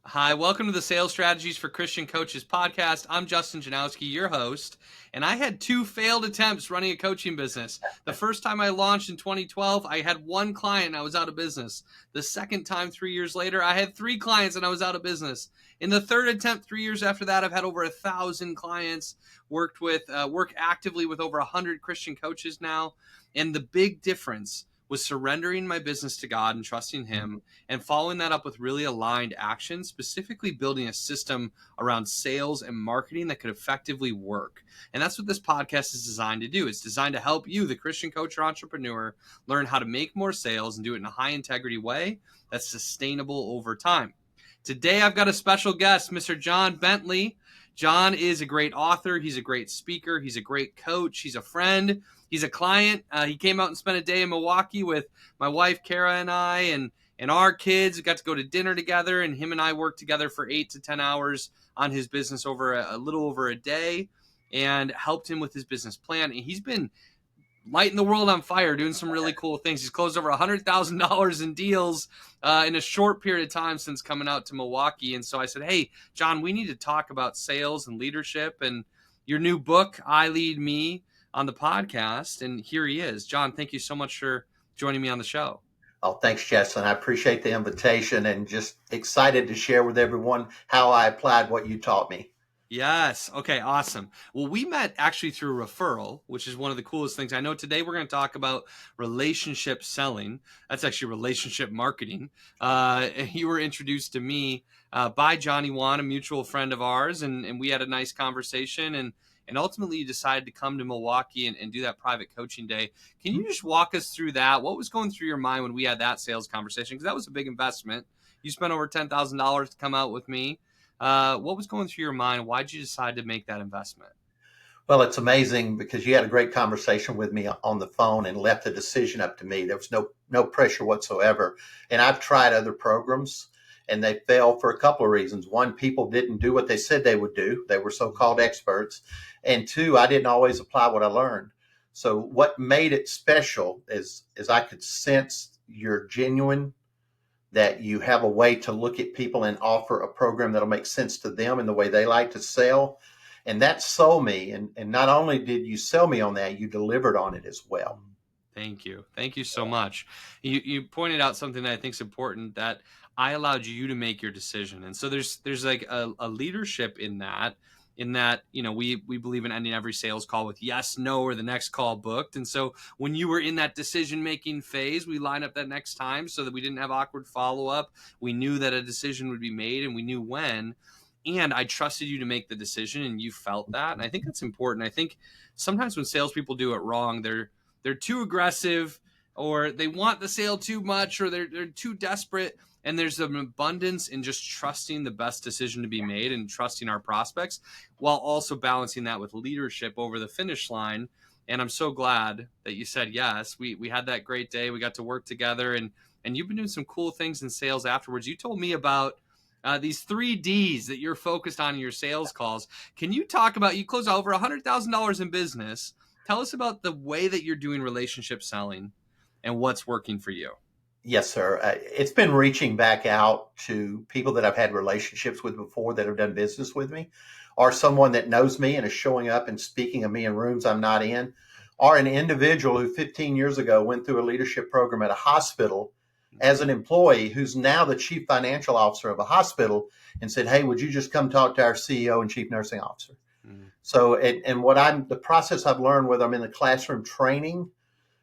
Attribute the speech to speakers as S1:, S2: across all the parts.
S1: Hi, welcome to the Sales Strategies for Christian Coaches podcast. I'm Justin Janowski, your host, and I had two failed attempts running a coaching business. The first time I launched in 2012, I had one client and I was out of business. The second time, 3 years later, I had three clients and I was out of business. In the third attempt, 3 years after that, I've had over 1,000 clients, work actively with over 100 Christian coaches now. And the big difference was surrendering my business to God and trusting Him, and following that up with really aligned action, specifically building a system around sales and marketing that could effectively work. And that's what this podcast is designed to do. It's designed to help you, the Christian coach or entrepreneur, learn how to make more sales and do it in a high integrity way that's sustainable over time. Today, I've got a special guest, Mr. John Bentley. John is a great author. He's a great speaker. He's a great coach. He's a friend. He's a client. He came out and spent a day in Milwaukee with my wife, Kara, and I, and our kids. We got to go to dinner together, and him and I worked together for 8 to 10 hours on his business over a little over a day, and helped him with his business plan. And he's been lighting the world on fire, doing some really cool things. He's closed over $100,000 in deals in a short period of time since coming out to Milwaukee. And so I said, hey, John, we need to talk about sales and leadership and your new book, I Lead Me, on the podcast. And here he is. John, thank you so much for joining me on the show.
S2: Oh, thanks, Justin. I appreciate the invitation and just excited to share with everyone how I applied what you taught me.
S1: Yes. Okay, awesome. Well, we met actually through referral, which is one of the coolest things. I know today we're going to talk about relationship selling. That's actually relationship marketing. You were introduced to me by Johnny Wan, a mutual friend of ours, and we had a nice conversation, and ultimately you decided to come to Milwaukee and do that private coaching day. Can you just walk us through that? What was going through your mind when we had that sales conversation? Because that was a big investment. You spent over $10,000 to come out with me. What was going through your mind? Why did you decide to make that investment?
S2: Well, it's amazing because you had a great conversation with me on the phone and left the decision up to me. There was no pressure whatsoever. And I've tried other programs and they failed for a couple of reasons. One, people didn't do what they said they would do. They were so-called experts. And two, I didn't always apply what I learned. So what made it special is I could sense you're genuine, that you have a way to look at people and offer a program that'll make sense to them and the way they like to sell. And that sold me. And not only did you sell me on that, you delivered on it as well.
S1: Thank you. Thank you so much. You pointed out something that I think is important, that I allowed you to make your decision. And so there's like a leadership in that, we believe in ending every sales call with yes, no, or the next call booked. And so when you were in that decision-making phase, we line up that next time so that we didn't have awkward follow-up. We knew that a decision would be made and we knew when. And I trusted you to make the decision, and you felt that. And I think that's important. I think sometimes when salespeople do it wrong, they're too aggressive, or they want the sale too much, or they're too desperate. And there's an abundance in just trusting the best decision to be made and trusting our prospects, while also balancing that with leadership over the finish line. And I'm so glad that you said yes. We had that great day. We got to work together, and you've been doing some cool things in sales afterwards. You told me about these 3 Ds that you're focused on in your sales calls. Can you talk about, you closed over $100,000 in business. Tell us about the way that you're doing relationship selling and what's working for you.
S2: Yes, sir. It's been reaching back out to people that I've had relationships with before that have done business with me, or someone that knows me and is showing up and speaking of me in rooms I'm not in, or an individual who 15 years ago went through a leadership program at a hospital as an employee, who's now the chief financial officer of a hospital, and said, hey, would you just come talk to our CEO and chief nursing officer? So, and the process I've learned, whether I'm in the classroom training,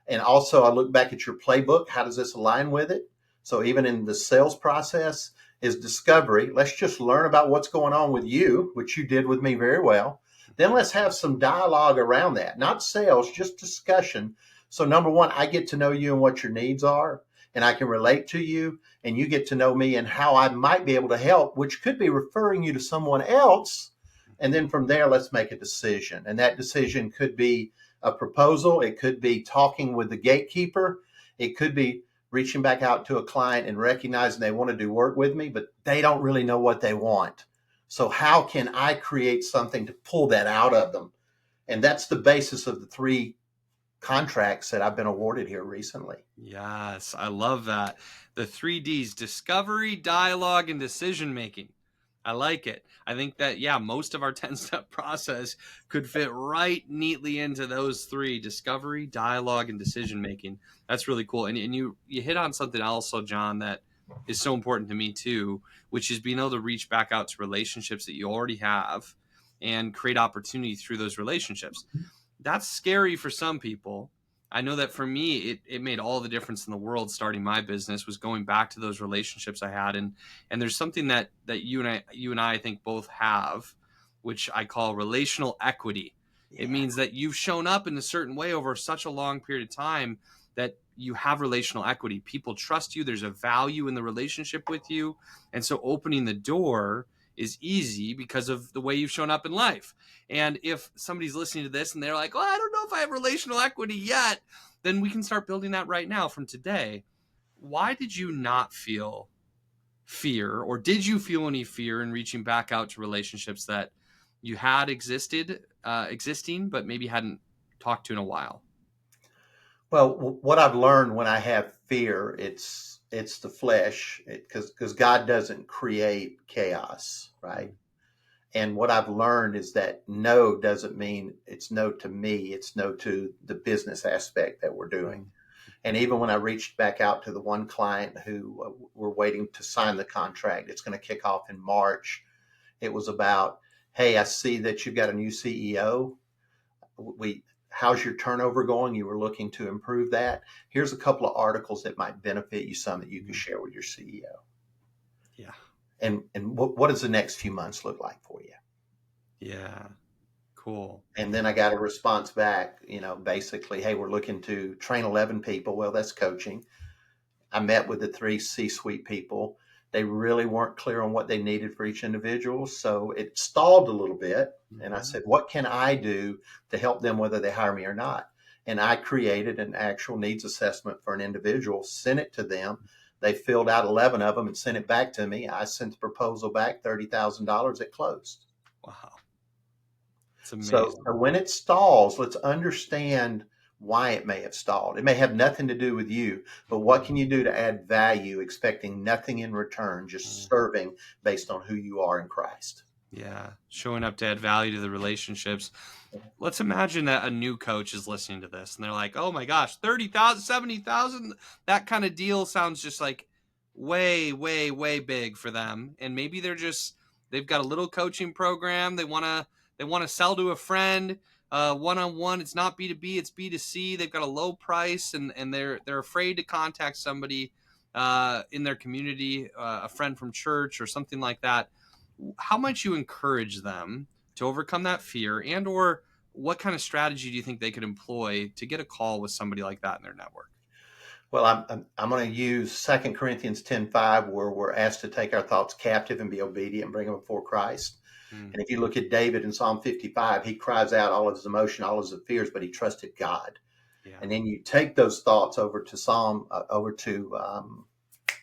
S2: and also I look back at your playbook, how does this align with it? So even in the sales process is discovery. Let's just learn about what's going on with you, which you did with me very well. Then let's have some dialogue around that, not sales, just discussion. So number one, I get to know you and what your needs are, and I can relate to you, and you get to know me and how I might be able to help, which could be referring you to someone else. And then from there, let's make a decision. And that decision could be a proposal. It could be talking with the gatekeeper. It could be reaching back out to a client and recognizing they want to do work with me, but they don't really know what they want. So how can I create something to pull that out of them? And that's the basis of the 3 contracts that I've been awarded here recently.
S1: Yes, I love that. The 3Ds: discovery, dialogue, and decision making. I like it. I think that, yeah, most of our 10-step process could fit right neatly into those three: discovery, dialogue, and decision making. That's really cool. And you hit on something also, John, that is so important to me too, which is being able to reach back out to relationships that you already have and create opportunity through those relationships. That's scary for some people. I know that for me, it made all the difference in the world. Starting my business was going back to those relationships I had, and there's something that you and I think both have, which I call relational equity. It
S2: Yeah.
S1: means that you've shown up in a certain way over such a long period of time that you have relational equity. People trust you. There's a value in the relationship with you, and so opening the door is easy because of the way you've shown up in life. And if somebody's listening to this and they're like, well, I don't know if I have relational equity yet, then we can start building that right now from today. Why did you not feel fear, or did you feel any fear in reaching back out to relationships that you had existing, but maybe hadn't talked to in a while?
S2: Well, what I've learned when I have fear, it's the flesh, because God doesn't create chaos, right? And what I've learned is that no doesn't mean it's no to me. It's no to the business aspect that we're doing. And even when I reached back out to the one client who we're waiting to sign the contract, it's going to kick off in March. It was about, hey, I see that you've got a new CEO. How's your turnover going? You were looking to improve that. Here's a couple of articles that might benefit you some that you can share with your CEO.
S1: Yeah.
S2: And what does the next few months look like for you?
S1: Yeah. Cool.
S2: And then I got a response back, basically, hey, we're looking to train 11 people. Well, that's coaching. I met with the 3 C-suite people. They really weren't clear on what they needed for each individual. So it stalled a little bit. And I said, what can I do to help them, whether they hire me or not? And I created an actual needs assessment for an individual, sent it to them. They filled out 11 of them and sent it back to me. I sent the proposal back, $30,000. It closed.
S1: Wow. It's amazing.
S2: So when it stalls, let's understand why it may have stalled. It may have nothing to do with you, but what can you do to add value, expecting nothing in return, just serving based on who you are in Christ?
S1: Yeah. Showing up to add value to the relationships. Let's imagine that a new coach is listening to this and they're like, oh my gosh, 30,000, 70,000. That kind of deal sounds just like way, way, way big for them. And maybe they've got a little coaching program. They want to sell to a friend, one-on-one. It's not B2B, it's B2C. They've got a low price and they're afraid to contact somebody in their community, a friend from church or something like that. How might you encourage them to overcome that fear, and or what kind of strategy do you think they could employ to get a call with somebody like that in their network?
S2: Well, I'm going to use 2 Corinthians 10:5, where we're asked to take our thoughts captive and be obedient and bring them before Christ. And if you look at David in Psalm 55, he cries out all of his emotion, all of his fears, but he trusted God.
S1: Yeah.
S2: And then you take those thoughts over to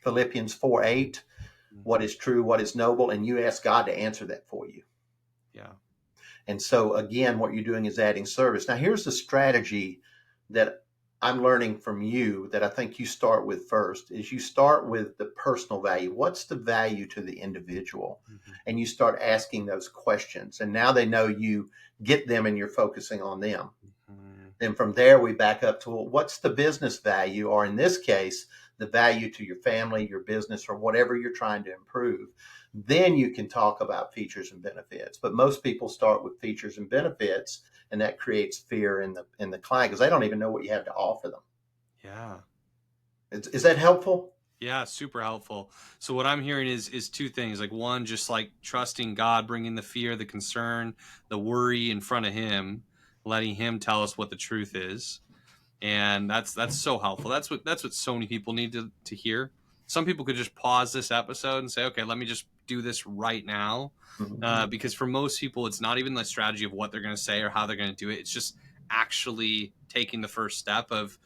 S2: Philippians 4:8, what is true, what is noble, and you ask God to answer that for you.
S1: Yeah.
S2: And so again, what you're doing is adding service. Now, here's the strategy that I'm learning from you that I think you start with first is you start with the personal value. What's the value to the individual? And you start asking those questions. And now they know you get them and you're focusing on them. Then from there, we back up to, well, what's the business value? Or in this case, the value to your family, your business, or whatever you're trying to improve. Then you can talk about features and benefits. But most people start with features and benefits, and that creates fear in the client because they don't even know what you have to offer them.
S1: Yeah.
S2: Is that helpful?
S1: Yeah, super helpful. So what I'm hearing is two things. Like, one, just like trusting God, bringing the fear, the concern, the worry in front of him, letting him tell us what the truth is. And that's so helpful. That's what so many people need to hear. Some people could just pause this episode and say, okay, let me just do this right now. Because for most people, it's not even the strategy of what they're going to say or how they're going to do it. It's just actually taking the first step of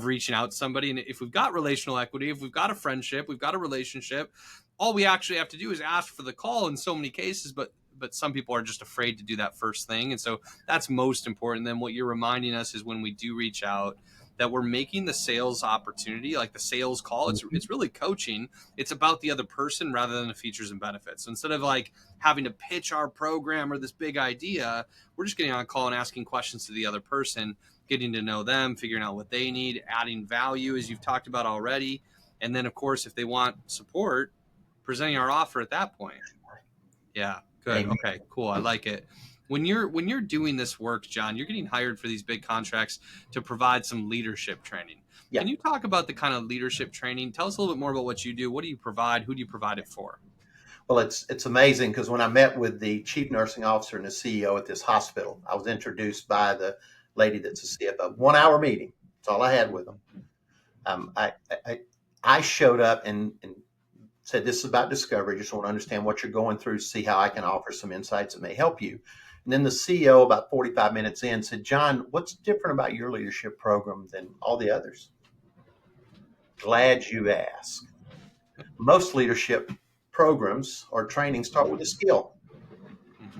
S1: reaching out to somebody. And if we've got relational equity, if we've got a friendship, we've got a relationship, all we actually have to do is ask for the call in so many cases. But but some people are just afraid to do that first thing. And so that's most important. Then what you're reminding us is when we do reach out, that we're making the sales opportunity, like the sales call. It's really coaching. It's about the other person rather than the features and benefits. So instead of like having to pitch our program or this big idea, we're just getting on a call and asking questions to the other person, getting to know them, figuring out what they need, adding value, as you've talked about already. And then, of course, if they want support, presenting our offer at that point. Yeah, good.
S2: Amen.
S1: Okay, cool. I like it. When you're doing this work, John, you're getting hired for these big contracts to provide some leadership training.
S2: Yeah.
S1: Can you talk about the kind of leadership training? Tell us a little bit more about what you do. What do you provide? Who do you provide it for?
S2: Well, it's amazing because when I met with the chief nursing officer and the CEO at this hospital, I was introduced by the lady that's the CFO. 1 hour meeting. That's all I had with them. I showed up and said, this is about discovery. Just want to understand what you're going through, see how I can offer some insights that may help you. And then the CEO, about 45 minutes in, said, John, what's different about your leadership program than all the others? Glad you asked. Most leadership programs or training start with a skill.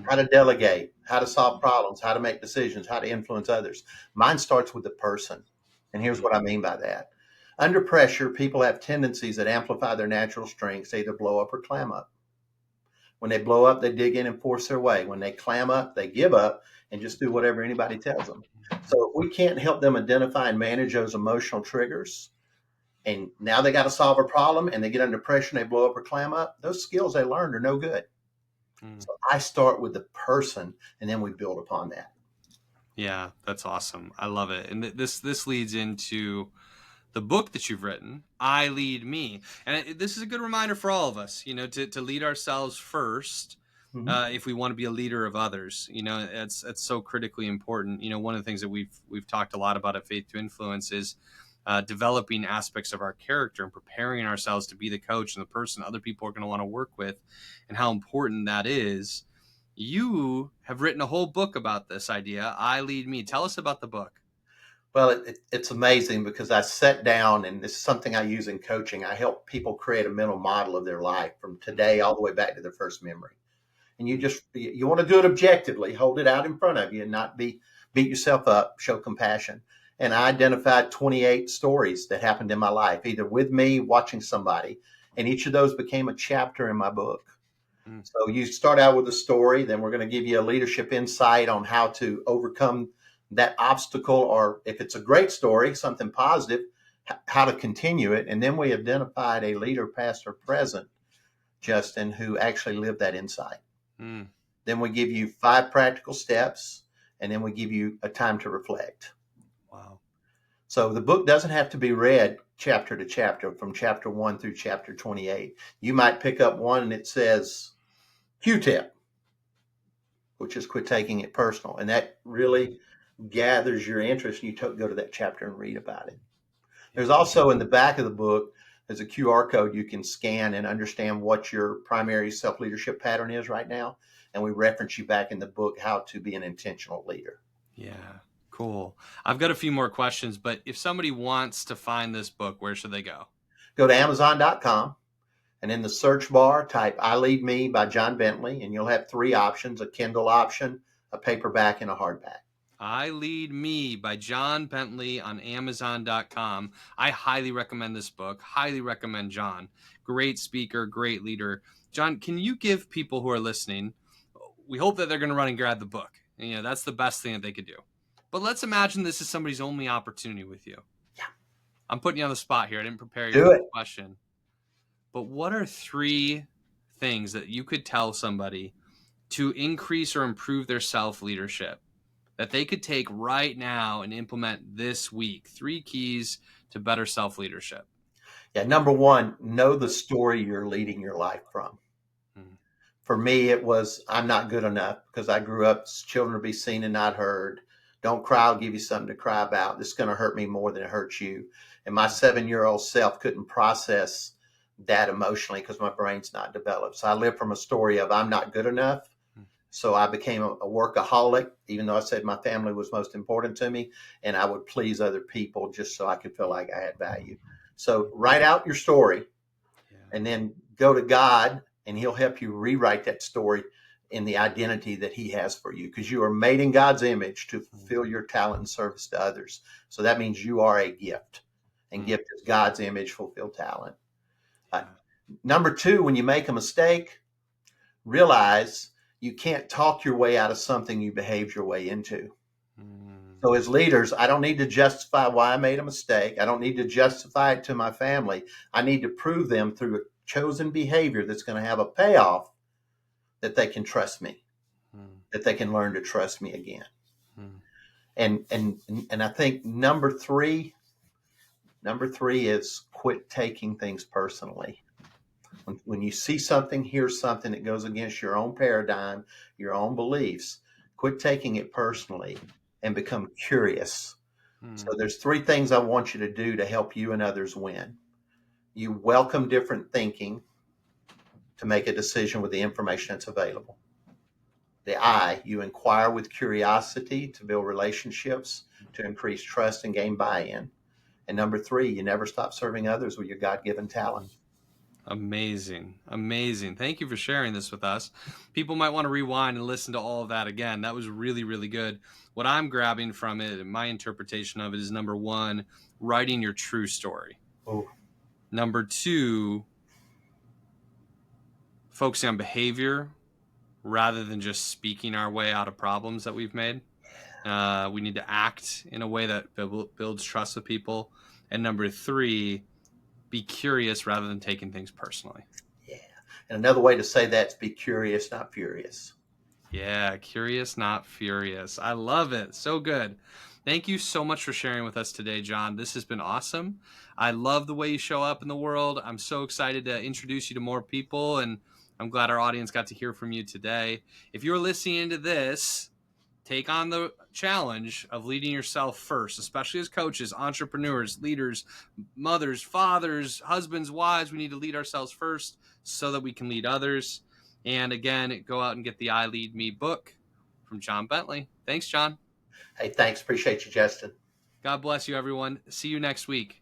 S2: How to delegate, how to solve problems, how to make decisions, how to influence others. Mine starts with the person. And here's what I mean by that. Under pressure, people have tendencies that amplify their natural strengths, either blow up or clam up. When they blow up, they dig in and force their way. When they clam up, they give up and just do whatever anybody tells them. So if we can't help them identify and manage those emotional triggers, and now they got to solve a problem and they get under pressure and they blow up or clam up, those skills they learned are no good. So I start with the person and then we build upon that.
S1: Yeah, that's awesome. I love it. And this leads into the book that you've written, I Lead Me. And this is a good reminder for all of us, to lead ourselves first. If we want to be a leader of others, that's so critically important. One of the things that we've talked a lot about at Faith to Influence is developing aspects of our character and preparing ourselves to be the coach and the person other people are going to want to work with, and how important that is. You have written a whole book about this idea, I Lead Me. Tell us about the book.
S2: Well, it's amazing because I sat down, and this is something I use in coaching. I help people create a mental model of their life from today all the way back to their first memory. And you want to do it objectively, hold it out in front of you and not beat yourself up, show compassion. And I identified 28 stories that happened in my life, either with me, watching somebody, and each of those became a chapter in my book. So you start out with a story, then we're going to give you a leadership insight on how to overcome that obstacle, or if it's a great story, something positive, how to continue it. And then we identified a leader, past or present, Justin, who actually lived that insight. Then we give you 5 practical steps, and then we give you a time to reflect.
S1: Wow.
S2: So the book doesn't have to be read chapter to chapter, from chapter 1 through chapter 28. You might pick up one and it says Q-tip, which is quit taking it personal. And that really gathers your interest, and you go to that chapter and read about it. There's also in the back of the book, there's a QR code you can scan and understand what your primary self-leadership pattern is right now. And we reference you back in the book how to be an intentional leader.
S1: Yeah, cool. I've got a few more questions, but if somebody wants to find this book, where should they go?
S2: Go to Amazon.com, and in the search bar, type I Lead Me by John Bentley, and you'll have 3 options, a Kindle option, a paperback, and a hardback.
S1: I Lead Me by John Bentley on Amazon.com. I highly recommend this book. Highly recommend John. Great speaker, great leader. John, can you give people who are listening, we hope that they're going to run and grab the book. That's the best thing that they could do. But let's imagine this is somebody's only opportunity with you.
S2: Yeah.
S1: I'm putting you on the spot here. I didn't prepare you
S2: Do
S1: for
S2: it.
S1: the question. But what are 3 things that you could tell somebody to increase or improve their self-leadership that they could take right now and implement this week? 3 keys to better self-leadership.
S2: Yeah. Number 1, know the story you're leading your life from. For me, it was, I'm not good enough, because I grew up, children to be seen and not heard. Don't cry, I'll give you something to cry about. This is going to hurt me more than it hurts you. And my 7-year-old self couldn't process that emotionally because my brain's not developed. So I lived from a story of I'm not good enough. So I became a workaholic, even though I said my family was most important to me, and I would please other people just so I could feel like I had value. So write out your story and then go to God, and he'll help you rewrite that story in the identity that he has for you, because you are made in God's image to fulfill your talent and service to others. So that means you are a gift, and gift is God's image, fulfill talent. Number two, when you make a mistake, realize you can't talk your way out of something you behaved your way into. So as leaders, I don't need to justify why I made a mistake. I don't need to justify it to my family. I need to prove them through a chosen behavior that's going to have a payoff, that they can trust me, that they can learn to trust me again. And I think number three is quit taking things personally. When you see something, hear something that goes against your own paradigm, your own beliefs, quit taking it personally and become curious. So there's three things I want you to do to help you and others win. You welcome different thinking to make a decision with the information that's available. The I, you inquire with curiosity to build relationships, to increase trust and gain buy-in. And number three, you never stop serving others with your God-given talent.
S1: Amazing. Amazing. Thank you for sharing this with us. People might want to rewind and listen to all of that again. That was really, really good. What I'm grabbing from it and my interpretation of it is, number one, writing your true story.
S2: Oh.
S1: Number two, focusing on behavior rather than just speaking our way out of problems that we've made. We need to act in a way that builds trust with people. And number three, be curious rather than taking things personally.
S2: Yeah. And another way to say that is be curious, not furious.
S1: Yeah, curious, not furious. I love it. So good. Thank you so much for sharing with us today, John. This has been awesome. I love the way you show up in the world. I'm so excited to introduce you to more people, and I'm glad our audience got to hear from you today. If you're listening to this, take on the challenge of leading yourself first, especially as coaches, entrepreneurs, leaders, mothers, fathers, husbands, wives. We need to lead ourselves first so that we can lead others. And again, go out and get the I Lead Me book from John Bentley. Thanks, John.
S2: Hey, thanks. Appreciate you, Justin.
S1: God bless you, everyone. See you next week.